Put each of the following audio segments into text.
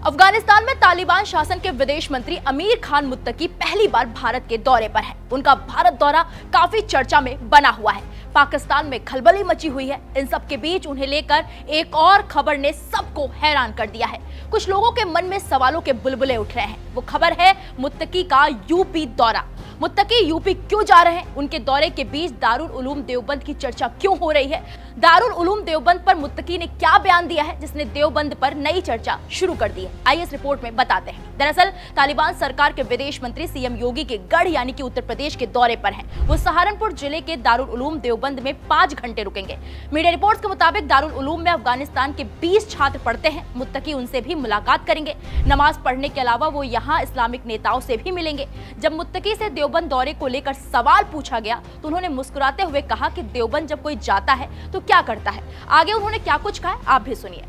अफगानिस्तान में तालिबान शासन के विदेश मंत्री अमीर खान मुत्तकी पहली बार भारत के दौरे पर हैं। उनका भारत दौरा काफी चर्चा में बना हुआ है। पाकिस्तान में खलबली मची हुई है। इन सब के बीच उन्हें लेकर एक और खबर ने सबको हैरान कर दिया है। कुछ लोगों के मन में सवालों के बुलबुले उठ रहे हैं। वो खबर है मुत्तकी का यूपी दौरा। मुत्तकी यूपी क्यों जा रहे हैं? उनके दौरे के बीच दारुल उलूम देवबंद की चर्चा क्यों हो रही है? दारुल उलूम देवबंद पर मुत्तकी ने क्या बयान दिया है जिसने देवबंद पर नई चर्चा शुरू कर दी है? आइए इस रिपोर्ट में बताते हैं। दरअसल तालिबान सरकार के विदेश मंत्री सीएम योगी के गढ़ यानी कि उत्तर प्रदेश के दौरे पर हैं। वो सहारनपुर जिले के दारुल उलूम देवबंद में 5 घंटे रुकेंगे। मीडिया रिपोर्ट्स के मुताबिक दारुल उलूम में अफगानिस्तान के 20 छात्र पढ़ते हैं। मुत्तकी उनसे भी मुलाकात करेंगे। नमाज पढ़ने के अलावा वो यहाँ इस्लामिक नेताओं से भी मिलेंगे। जब मुत्तकी से देवबंद दौरे को लेकर सवाल पूछा गया तो उन्होंने मुस्कुराते हुए कहा कि देवबंद जब कोई जाता है तो क्या करता है। आगे उन्होंने क्या कुछ कहा आप भी सुनिए।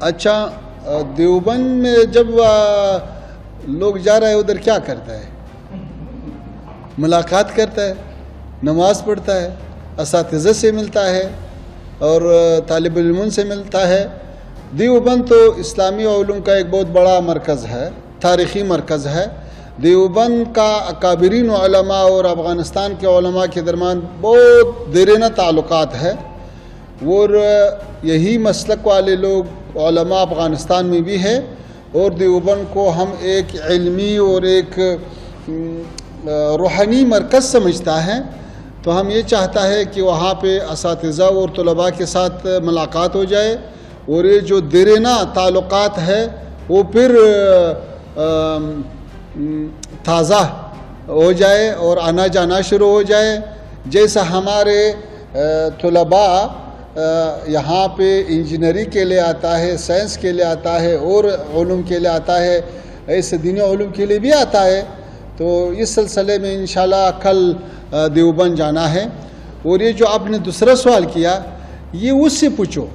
अच्छा, देवबंद में जब लोग जा रहे हैं उधर क्या करता है? मुलाकात करता है, नमाज पढ़ता है, असातिज़ा से मिलता है और तालिब इल्म से मिलता है। देवबंद तो इस्लामी उलूम का एक बहुत बड़ा मरकज़ है, तारीख़ी मरकज़ है। देवबंद का अकाबरीन उलमा और अफ़गानिस्तान के उलमा के दरमियान बहुत देरीना ताल्लुकात है और यही मसलक वाले लोग उलमा अफ़गानिस्तान में भी है और देवबंद को हम एक इल्मी और एक रूहानी मरकज़ समझता है। तो हम ये चाहता है कि वहाँ पे असातिज़ा और तलबा के साथ मुलाकात हो जाए और ये जो देरीना ताल्लुकात है वो फिर ताज़ा हो जाए और आना जाना शुरू हो जाए। जैसा हमारे तलबा यहाँ पे इंजीनियरिंग के लिए आता है, साइंस के लिए आता है और उलूम के लिए आता है, ऐसे दीनी उलूम के लिए भी आता है। तो इस सिलसिले में इंशाल्लाह कल देवबंद जाना है। और ये जो आपने दूसरा सवाल किया ये उससे पूछो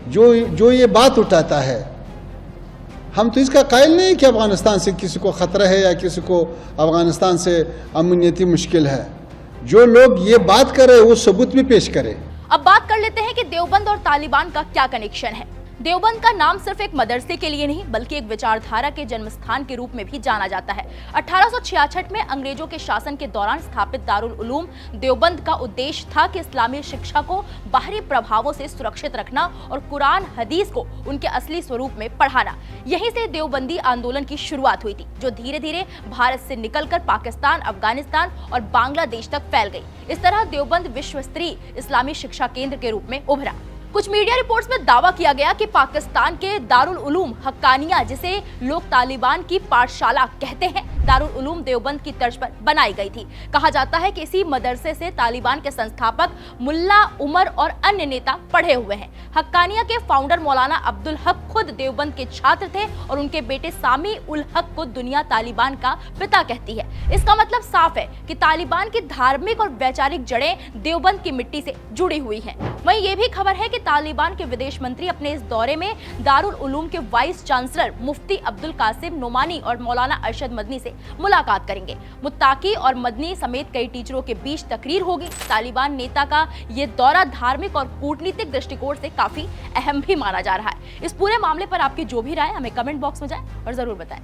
जो ये बात उठाता है। हम तो इसका कायल नहीं कि अफ़गानिस्तान से किसी को ख़तरा है या किसी को अफ़गानिस्तान से अमनीती मुश्किल है। जो लोग ये बात कर रहे हैं वो सबूत भी पेश करें। अब बात कर लेते हैं कि देवबंद और तालिबान का क्या कनेक्शन है। देवबंद का नाम सिर्फ एक मदरसे के लिए नहीं बल्कि एक विचारधारा के जन्मस्थान के रूप में भी जाना जाता है। 1866 में अंग्रेजों के शासन के दौरान स्थापित दारुल उलूम देवबंद का उद्देश्य था कि इस्लामी शिक्षा को बाहरी प्रभावों से सुरक्षित रखना और कुरान हदीस को उनके असली स्वरूप में पढ़ाना। यहीं से देवबंदी आंदोलन की शुरुआत हुई थी जो धीरे धीरे भारत से निकलकर पाकिस्तान, अफगानिस्तान और बांग्लादेश तक फैल गई। इस तरह देवबंद विश्व स्तरीय इस्लामी शिक्षा केंद्र के रूप में उभरा। कुछ मीडिया रिपोर्ट्स में दावा किया गया कि पाकिस्तान के दारुल उलूम हक्कानिया, जिसे लोग तालिबान की पाठशाला कहते हैं, दारुल उलूम देवबंद की तर्ज पर बनाई गई थी। कहा जाता है कि इसी मदरसे से तालिबान के संस्थापक मुल्ला उमर और अन्य नेता पढ़े हुए हैं। हक्कानिया के फाउंडर मौलाना अब्दुल हक खुद देवबंद के छात्र थे और उनके बेटे सामी उल हक को दुनिया तालिबान का पिता कहती है। इसका मतलब साफ है कि तालिबान की धार्मिक और वैचारिक जड़ें देवबंद की मिट्टी से जुड़ी हुई हैं। वहीं ये भी खबर है कि तालिबान के विदेश मंत्री अपने इस दौरे में दारुल उलूम के वाइस चांसलर मुफ्ती अब्दुल कासिम नोमानी और मौलाना अरशद मदनी से मुलाकात करेंगे। मुत्ताकी और मदनी समेत कई टीचरों के बीच तकरीर होगी। तालिबान नेता का ये दौरा धार्मिक और कूटनीतिक दृष्टिकोण से काफी अहम भी माना जा रहा है। इस पूरे मामले पर आपकी जो भी राय हमें कमेंट बॉक्स में जाए और जरूर बताएं।